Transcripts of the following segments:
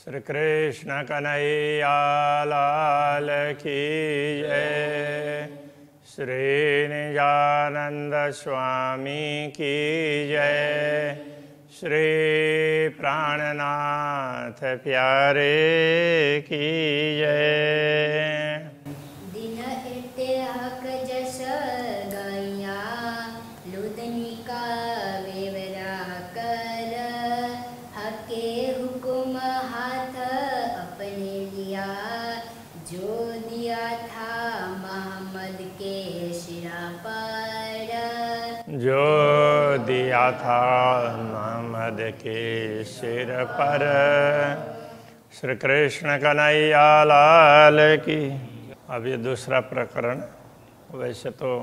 श्री कृष्ण कन्हैया लाल की जय। श्री निजानंद स्वामी की जय। श्री प्राणनाथ प्यारे की जय। दिन इत्याक जस गया लुदनिका वेवरा कर हके हुकुम हाथ अपने लिया जो दिया था मोहम्मद के सिरा पर। जो दिया था मोहम्मद के सिर पर। श्री कृष्ण कन्हैया लाल की। अब ये दूसरा प्रकरण, वैसे तो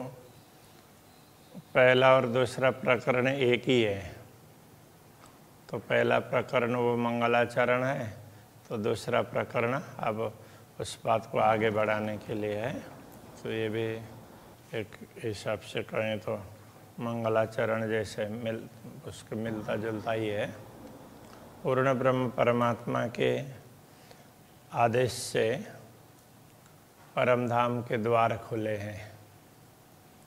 पहला और दूसरा प्रकरण एक ही है। तो पहला प्रकरण वो मंगलाचरण है, तो दूसरा प्रकरण अब उस बात को आगे बढ़ाने के लिए है। तो ये भी एक हिसाब से कहें तो मंगलाचरण जैसे उसको मिलता जुलता ही है। पूर्ण ब्रह्म परमात्मा के आदेश से परम धाम के द्वार खुले हैं।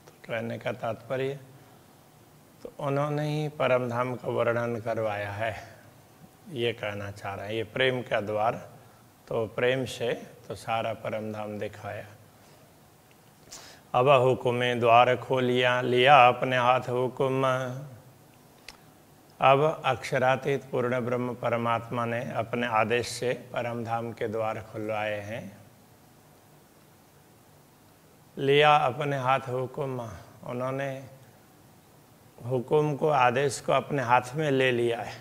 तो कहने का तात्पर्य, तो उन्होंने ही परम धाम का वर्णन करवाया है, ये कहना चाह रहे हैं। ये प्रेम का द्वार, तो प्रेम से तो सारा परम धाम दिखाया। अब हुक्म द्वार खोलिया लिया अपने हाथ हुक्म। अब अक्षरातीत पूर्ण ब्रह्म परमात्मा ने अपने आदेश से परम धाम के द्वार खुलवाए हैं। लिया अपने हाथ हुक्म, उन्होंने हुक्म को, आदेश को अपने हाथ में ले लिया है।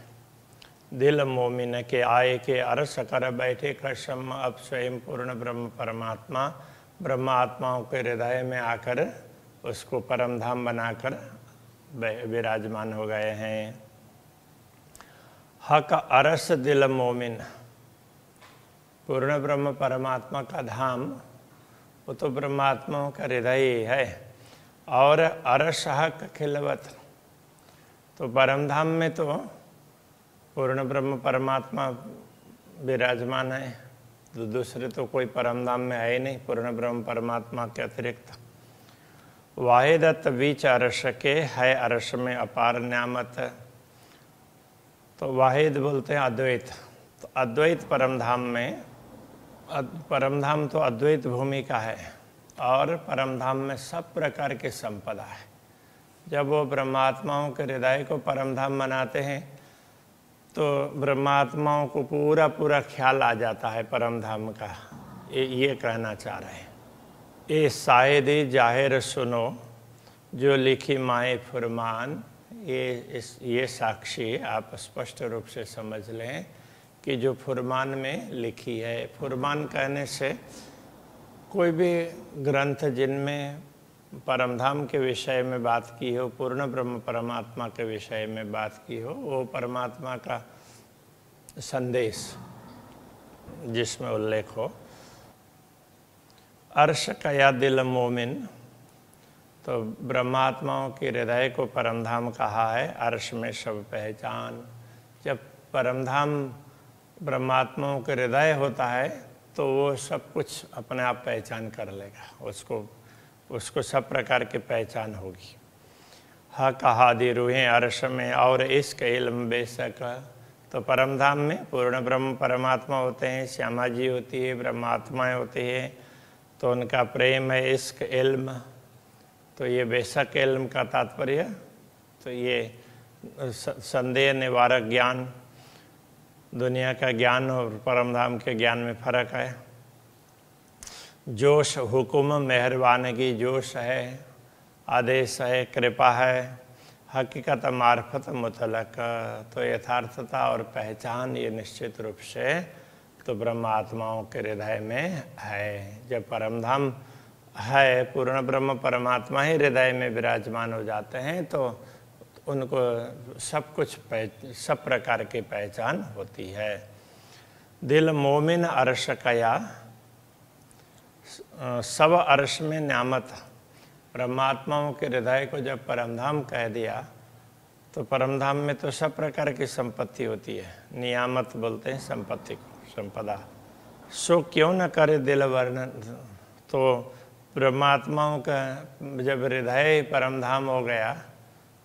दिल मोमिन के आए के अरस कर बैठे कसम। अब स्वयं पूर्ण ब्रह्म परमात्मा ब्रह्म आत्माओं के हृदय में आकर उसको परम धाम बनाकर विराजमान हो गए हैं। हक अरस दिल मोमिन, पूर्ण ब्रह्म परमात्मा का धाम वो तो ब्रह्मात्माओं का हृदय ही है। और अरस हक खिलवत, तो परम धाम में तो पूर्ण ब्रह्म परमात्मा विराजमान है, तो दूसरे तो कोई परम धाम में है ही नहीं पूर्ण ब्रह्म परमात्मा के अतिरिक्त। वाहिदत बीच अरस के है अरस में अपार न्यामत। तो वाहिद बोलते हैं अद्वैत, तो अद्वैत परम धाम में, परम धाम तो अद्वैत भूमि का है और परम धाम में सब प्रकार की संपदा है। जब वो ब्रह्मात्माओं के हृदय को परम धाम बनाते हैं तो ब्रह्मात्माओं को पूरा पूरा ख्याल आ जाता है परम धाम का। ये कहना चाह रहे हैं। ये शायद जाहिर सुनो जो लिखी माए फुरमान। ये साक्षी आप स्पष्ट रूप से समझ लें कि जो फुरमान में लिखी है, फुरमान कहने से कोई भी ग्रंथ जिनमें परमधाम के विषय में बात की हो, पूर्ण ब्रह्म परमात्मा के विषय में बात की हो, वो परमात्मा का संदेश जिसमें उल्लेख हो। अर्श कया दिल मोमिन, तो ब्रह्मात्माओं के हृदय को परमधाम कहा है। अर्श में सब पहचान, जब परमधाम ब्रह्मात्माओं के हृदय होता है तो वो सब कुछ अपने आप पहचान कर लेगा, उसको सब प्रकार की पहचान होगी। हक हादी रूहें अर्श में और इश्क इल्म बेशक, तो परमधाम में पूर्ण ब्रह्म परमात्मा होते हैं, श्यामा जी होती है, ब्रह्मात्माएं होती है, तो उनका प्रेम है, इश्क इल्म। तो ये बेशक इल्म का तात्पर्य, तो ये संदेह निवारक ज्ञान, दुनिया का ज्ञान और परमधाम के ज्ञान में फर्क है। जोश हुकुम मेहरबानगी, जोश है, आदेश है, कृपा है। हकीकत मार्फत मुतलक, तो यथार्थता और पहचान ये निश्चित रूप से तो ब्रह्म आत्माओं के हृदय में है। जब परमधाम है, पूर्ण ब्रह्म परमात्मा ही हृदय में विराजमान हो जाते हैं तो उनको सब कुछ सब प्रकार की पहचान होती है। दिल मोमिन अर्श कया, सब अर्श में न्यामत। ब्रह्मात्माओं के हृदय को जब परमधाम कह दिया तो परमधाम में तो सब प्रकार की संपत्ति होती है। नियामत बोलते हैं संपत्ति को। संपदा। सो क्यों न करे दिल वर्णन। तो ब्रह्मात्माओं का जब हृदय परमधाम हो गया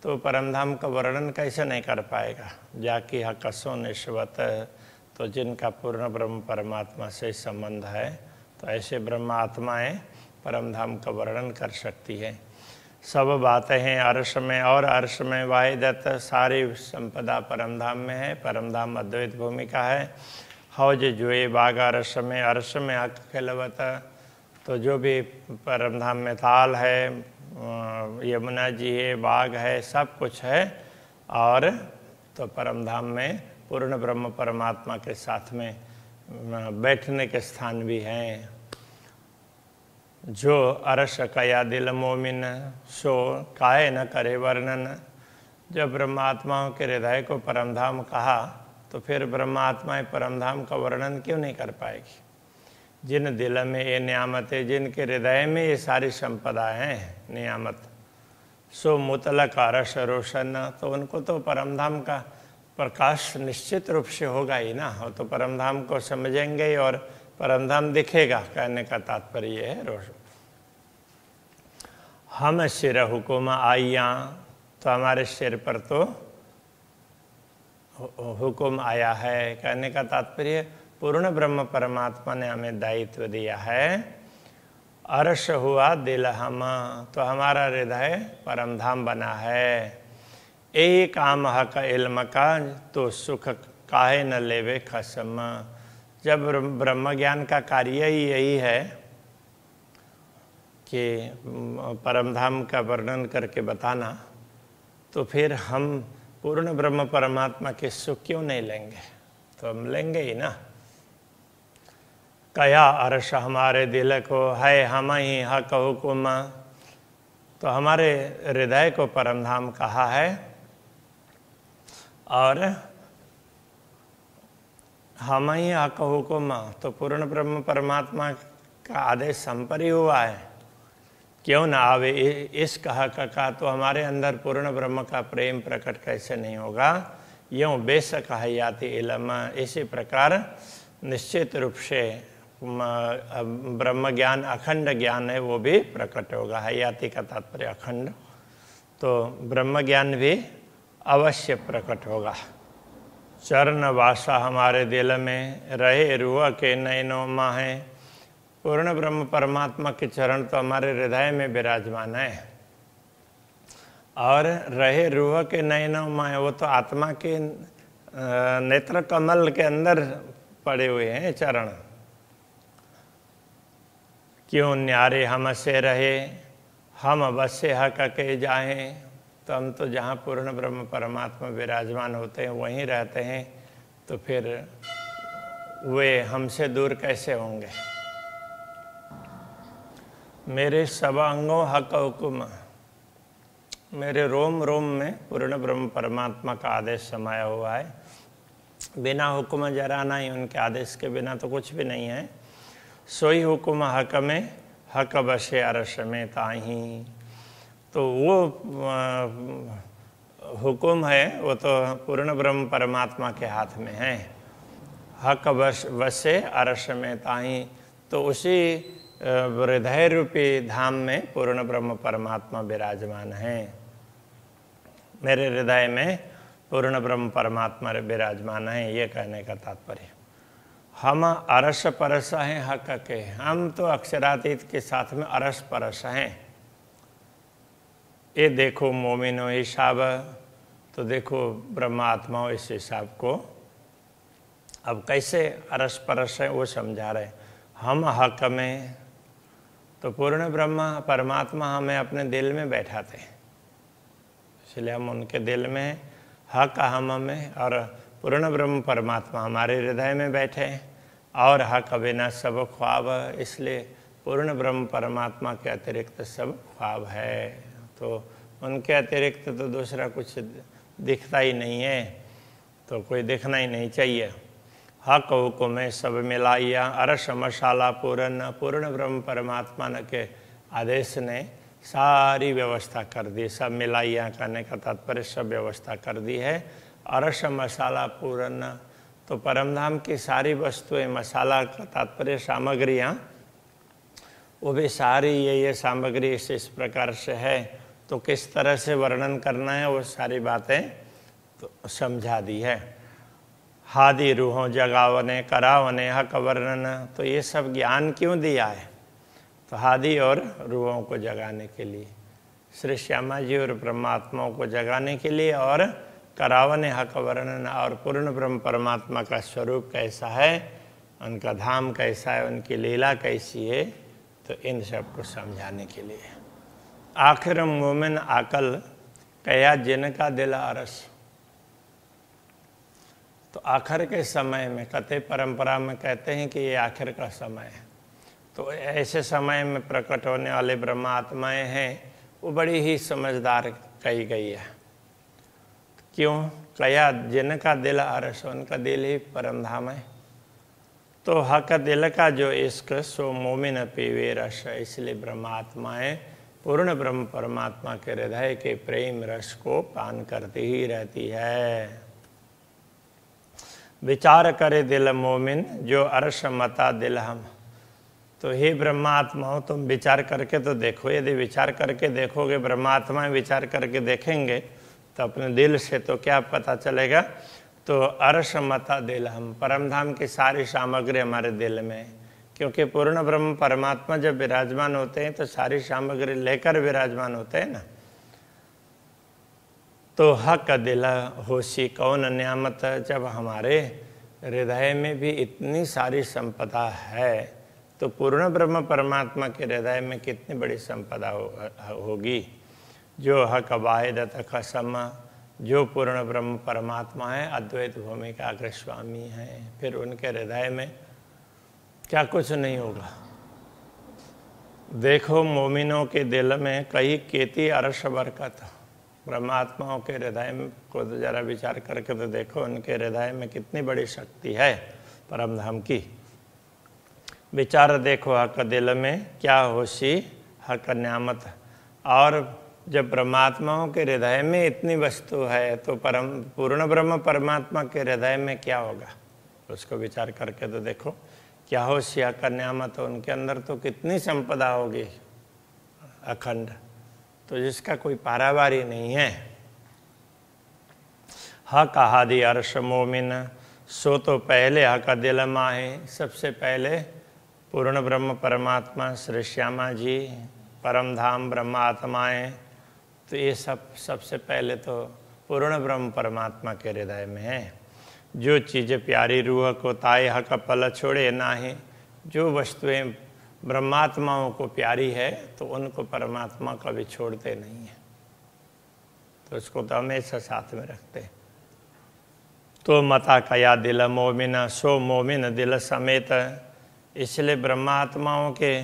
तो परमधाम का वर्णन कैसे नहीं कर पाएगा। जाकी हकसो निश्वत, तो जिनका पूर्ण ब्रह्म परमात्मा से संबंध है तो ऐसे ब्रह्मात्माएं परमधाम का वर्णन कर सकती है। सब बातें हैं अर्श में, और अर्श में वाहिदत सारी संपदा परमधाम में है। परमधाम अद्वैत भूमिका है। हौज जुए बाग अर्श में हक खिलवत, तो जो भी परमधाम में ताल है, यमुना जी है, बाग है, सब कुछ है। और तो परमधाम में पूर्ण ब्रह्म परमात्मा के साथ में बैठने के स्थान भी हैं। जो अरस कया दिल मोमिन, सो काहे न करे वर्णन। जब ब्रह्मात्माओं के हृदय को परमधाम कहा तो फिर ब्रह्मात्माएं परमधाम का वर्णन क्यों नहीं कर पाएगी। जिन दिल में ये नियामत है, जिनके हृदय में ये सारी संपदाएं हैं नियामत, सो मुतलक अरस रोशन, तो उनको तो परमधाम का प्रकाश निश्चित रूप से होगा ही ना। हो तो परमधाम को समझेंगे और परमधाम दिखेगा। कहने का तात्पर्य है रोशन। हम सिर हुकुम आइया, तो हमारे सिर पर तो हुकुम आया है। कहने का तात्पर्य पूर्ण ब्रह्म परमात्मा ने हमें दायित्व दिया है। अर्श हुआ दिल हम, तो हमारा हृदय परमधाम बना है। एक काम हक इल्म का, तो सुख काहे न लेवे खसम। जब ब्रह्म ज्ञान का कार्य ही यही है कि परमधाम का वर्णन करके बताना, तो फिर हम पूर्ण ब्रह्म परमात्मा के सुख क्यों नहीं लेंगे। तो हम लेंगे ही ना। कया अर्श हमारे दिल को है, हम ही हक हुकुम, तो हमारे हृदय को परमधाम कहा है। और हम ही हक हुकुम, तो पूर्ण ब्रह्म परमात्मा का आदेश हम पर ही हुआ है। क्यों ना आवे इश्क हक का, तो हमारे अंदर पूर्ण ब्रह्म का प्रेम प्रकट कैसे नहीं होगा। यूँ बेशक हयाती इल्म, इसी प्रकार निश्चित रूप से ब्रह्म ज्ञान अखंड ज्ञान है, वो भी प्रकट होगा। हयाती का तात्पर्य अखंड, तो ब्रह्म ज्ञान भी अवश्य प्रकट होगा। चरण वासा हमारे दिल में, रहे रूह के नैनों माहे। पूर्ण ब्रह्म परमात्मा के चरण तो हमारे हृदय में विराजमान है। और रहे रूह के नैनों माहे, वो तो आत्मा के नेत्र कमल के अंदर पड़े हुए हैं चरण। क्यों न्यारे हमसे रहे, हम अवश्य हक के जाएं। तो हम तो जहाँ पूर्ण ब्रह्म परमात्मा विराजमान होते हैं वहीं रहते हैं, तो फिर वे हमसे दूर कैसे होंगे। मेरे सब अंगों हक हुकुम, मेरे रोम रोम में पूर्ण ब्रह्म परमात्मा का आदेश समाया हुआ है। बिना हुक्म जरा नहीं, उनके आदेश के बिना तो कुछ भी नहीं है। सोई हुक्म हक में, हक बसे अरश में ताही। तो वो हुक्म है, वो तो पूर्ण ब्रह्म परमात्मा के हाथ में है। हक बसे अरश में ताही, तो उसी हृदय रूपी धाम में पूर्ण ब्रह्म परमात्मा विराजमान है। मेरे हृदय में पूर्ण ब्रह्म परमात्मा विराजमान है, ये कहने का तात्पर्य। हम अरस परस हैं हक के, हम तो अक्षरातीत के साथ में अरस परस हैं। ये देखो मोमिनो हिसाब, तो देखो ब्रह्मात्माओं इस हिसाब को अब कैसे अरस परस है वो समझा रहे। हम हक में, तो पूर्ण ब्रह्म परमात्मा हमें अपने दिल में बैठाते हैं, इसलिए हम उनके दिल में, हक हम में, और पूर्ण ब्रह्म परमात्मा हमारे हृदय में बैठे हैं। और हक बिना सब ख्वाब, इसलिए पूर्ण ब्रह्म परमात्मा के अतिरिक्त सब ख्वाब है। तो उनके अतिरिक्त तो दूसरा कुछ दिखता ही नहीं है, तो कोई दिखना ही नहीं चाहिए। हक हुकुम सब मिलाइया, अरस मशाला पूर्ण ब्रह्म परमात्मा के आदेश ने सारी व्यवस्था कर दी। सब मिलाइया कहने का तात्पर्य सब व्यवस्था कर दी है। अरस मसाला पूर्ण, तो परमधाम की सारी वस्तुएं, मसाला का तात्पर्य सामग्रियाँ, वो भी सारी ये सामग्री इस प्रकार से है, तो किस तरह से वर्णन करना है वो सारी बातें तो समझा दी है। हादि रूहों जगावने करावने हक वर्णन, तो ये सब ज्ञान क्यों दिया है? तो हादि और रूहों को जगाने के लिए, श्री श्यामा जी और ब्रह्मात्माओं को जगाने के लिए, और करावने हक वर्णन, और पूर्ण ब्रह्म परमात्मा का स्वरूप कैसा है, उनका धाम कैसा है, उनकी लीला कैसी है, तो इन सब को समझाने के लिए। आखिर मोमिन आकल कया जिनका दिल अरस, तो आखिर के समय में, कथे परंपरा में कहते हैं कि ये आखिर का समय है, तो ऐसे समय में प्रकट होने वाले ब्रह्मात्माएं हैं, वो बड़ी ही समझदार कही गई है। क्यों? कया जिनका दिल अरस, उनका दिल ही परमधाम है, तो हक दिल का जो इश्क सो मोमिन पीवे रस, इसलिए ब्रह्मात्माएं पूर्ण ब्रह्म परमात्मा के हृदय के प्रेम रस को पान करती ही रहती है। विचार करे दिल मोमिन जो अर्श मता दिल हम, तो हे ब्रह्मात्माओं तुम विचार करके तो देखो, यदि विचार करके देखोगे, ब्रह्मात्माएं विचार करके देखेंगे, तो अपने दिल से तो क्या पता चलेगा, तो अर्श मता दिल हम, परमधाम की सारी सामग्री हमारे दिल में, क्योंकि पूर्ण ब्रह्म परमात्मा जब विराजमान होते हैं तो सारी सामग्री लेकर विराजमान होते हैं ना। तो हक दिल होशी कौन न्यामत, जब हमारे हृदय में भी इतनी सारी संपदा है, तो पूर्ण ब्रह्म परमात्मा के हृदय में कितनी बड़ी संपदा होगी। जो हक वाहिदत खसम, जो पूर्ण ब्रह्म परमात्मा है, अद्वैत भूमिका के स्वामी हैं, फिर उनके हृदय में क्या कुछ नहीं होगा। देखो मोमिनों के दिल में कई केती अरश बरकत, ब्रह्मात्माओं के हृदय को जरा विचार करके तो देखो, उनके हृदय में कितनी बड़ी शक्ति है परमधाम की। विचार देखो हक दिल में क्या होशी हक न्यामत, और जब परमात्माओं के हृदय में इतनी वस्तु है, तो पूर्ण ब्रह्म परमात्मा के हृदय में क्या होगा, उसको विचार करके तो देखो। क्या होशी हक न्यामत, उनके अंदर तो कितनी संपदा होगी अखंड, तो जिसका कोई पारावारी नहीं है। हक हादि अर्श मोमिन, सो तो पहले हक दिल माहे, सबसे पहले पूर्ण ब्रह्म परमात्मा श्री श्यामा जी, परमधाम ब्रह्मात्माएं, तो ये सबसे पहले तो पूर्ण ब्रह्म परमात्मा के हृदय में है। जो चीज़ें प्यारी रूह को ताए हक पल छोड़े नाहे, जो वस्तुएं ब्रह्मात्माओं को प्यारी है तो उनको परमात्मा कभी छोड़ते नहीं है, तो उसको तो हमेशा साथ में रखते। तो मता कया दिल मोमिन, सो मोमिन दिल समेत, इसलिए ब्रह्मात्माओं के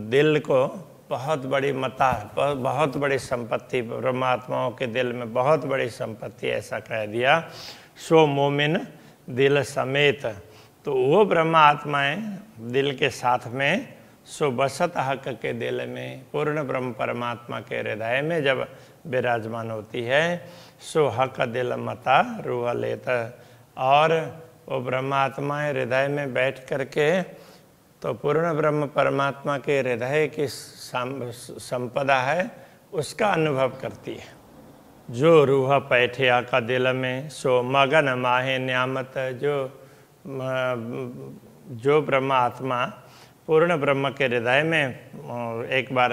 दिल को बहुत बड़ी मता, बहुत बड़ी संपत्ति, ब्रह्मात्माओं के दिल में बहुत बड़ी संपत्ति, ऐसा कह दिया। सो मोमिन दिल समेत, तो वो ब्रह्मात्माएं दिल के साथ में, सो बसत हक के दिल में, पूर्ण ब्रह्म परमात्मा के हृदय में जब विराजमान होती है, सो हक दिल मता रूह लेत, और वो ब्रह्मात्माएं हृदय में बैठ करके तो पूर्ण ब्रह्म परमात्मा के हृदय की संपदा है उसका अनुभव करती है। जो रूह पैठिया का दिल में, सो मगन माहे न्यामत, जो ब्रह्मात्मा पूर्ण ब्रह्म के हृदय में एक बार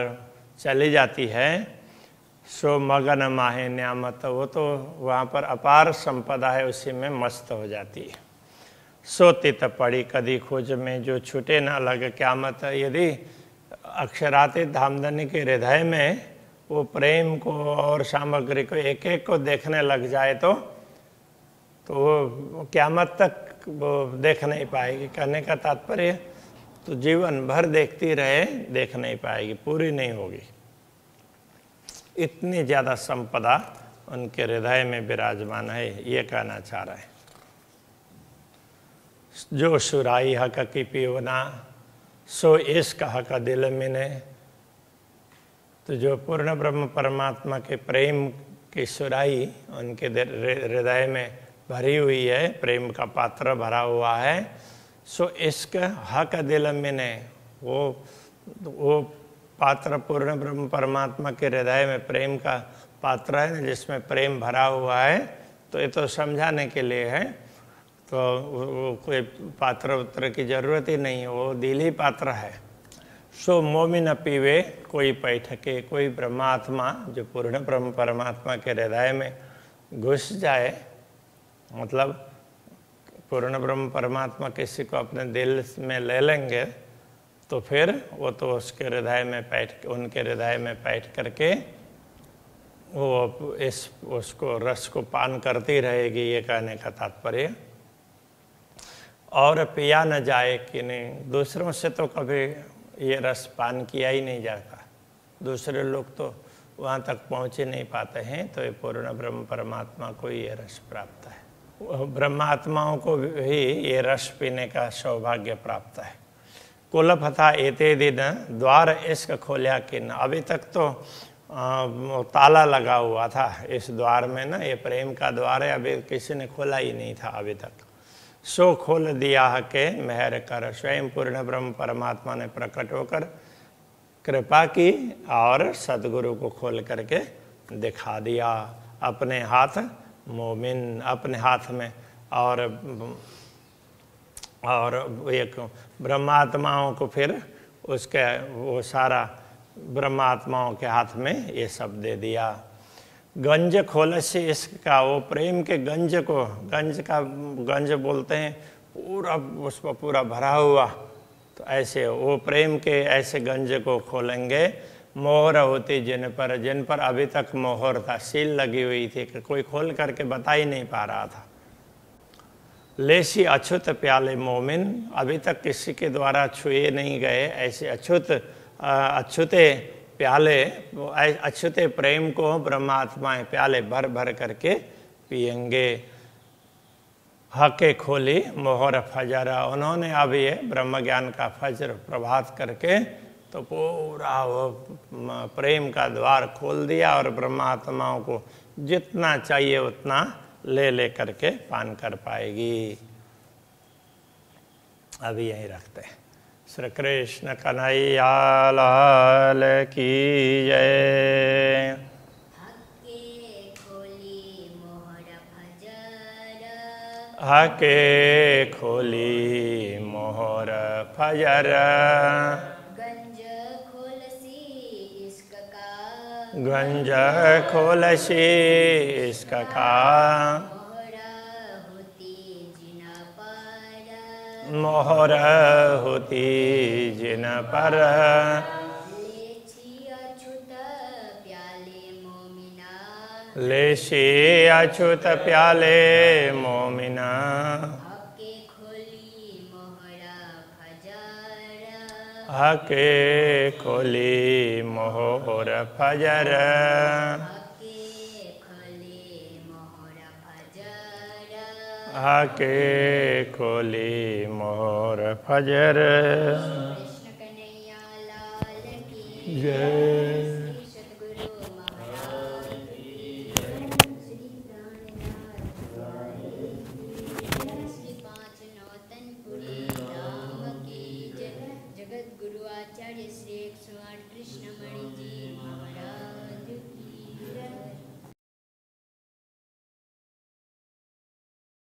चली जाती है, सो मगन माहे न्यामत, वो तो वहाँ पर अपार संपदा है, उसी में मस्त हो जाती है। सो तित पड़ी कदी खोज में, जो छूटे ना लगे क्यामत, यदि अक्षरातीत धामधनी के हृदय में वो प्रेम को और सामग्री को एक एक को देखने लग जाए, तो वो क्यामत तक वो देख नहीं पाएगी। कहने का तात्पर्य तो जीवन भर देखती रहे, देख नहीं पाएगी, पूरी नहीं होगी। इतनी ज़्यादा संपदा उनके हृदय में विराजमान है, ये कहना चाह रहे हैं। जो सुराई हक की पीवना, सो इश्क हक दिल मिने, तो जो पूर्ण ब्रह्म परमात्मा के प्रेम की सुराई उनके हृदय में भरी हुई है, प्रेम का पात्र भरा हुआ है। सो इश्क हक दिल में ने, वो पात्र पूर्ण ब्रह्म परमात्मा के हृदय में प्रेम का पात्र है, जिसमें प्रेम भरा हुआ है। तो ये तो समझाने के लिए है, तो वो कोई पात्र उत्तर की जरूरत ही नहीं, वो दिल ही पात्र है। सो मोमिन पीवे कोई पैठके, कोई ब्रह्मात्मा जो पूर्ण ब्रह्म परमात्मा के हृदय में घुस जाए, मतलब पूर्ण ब्रह्म परमात्मा किसी को अपने दिल में ले लेंगे तो फिर वो तो उसके हृदय में उनके हृदय में बैठ करके वो उसको रस को पान करती रहेगी, ये कहने का तात्पर्य। और पिया न जाए कि नहीं, दूसरों से तो कभी ये रस पान किया ही नहीं जाता, दूसरे लोग तो वहाँ तक पहुँच ही नहीं पाते हैं, तो ये पूर्ण ब्रह्म परमात्मा को ये रस प्राप्त है। ब्रह्मात्माओं को भी ये रस पीने का सौभाग्य प्राप्त है। कुल फथा एते दिन द्वार इश्क खोलिया किन, अभी तक तो ताला लगा हुआ था इस द्वार में ना, ये प्रेम का द्वार है, अभी किसी ने खोला ही नहीं था अभी तक। सो खोल दिया के मेहर कर, स्वयं पूर्ण ब्रह्म परमात्मा ने प्रकट होकर कृपा की और सदगुरु को खोल करके दिखा दिया अपने हाथ मोमिन, अपने हाथ में। और एक ब्रह्मात्माओं को फिर उसके वो सारा ब्रह्मात्माओं के हाथ में ये सब दे दिया। गंज खोल से इश्क का, वो प्रेम के गंज को, गंज बोलते हैं पूरा, उसमें पूरा भरा हुआ, तो ऐसे वो प्रेम के ऐसे गंज को खोलेंगे। मोहर होती जिन पर अभी तक मोहर था, सील लगी हुई थी कि कोई खोल करके बता ही नहीं पा रहा था। लेसी अछूत प्याले मोमिन, अभी तक किसी के द्वारा छुए नहीं गए ऐसे अछूते प्याले, अछूते प्रेम को ब्रह्मात्माएं प्याले भर भर करके पिएंगे। हके खोली मोहर फजरा, उन्होंने अब ये ब्रह्म ज्ञान का फजर प्रभात करके तो पूरा वो प्रेम का द्वार खोल दिया और ब्रह्मात्माओं को जितना चाहिए उतना ले करके पान कर पाएगी। अभी यहीं रखते हैं। श्री कृष्ण कन्हैया लाल की जय। हके खोली मोहर फजर, गंज खोलसी इश्क का, मोहर होती जिन पर, लेसी अछूत प्याले मोमिना, हके खोली मोहर फजर, हके खोली मोहर फजर। जय।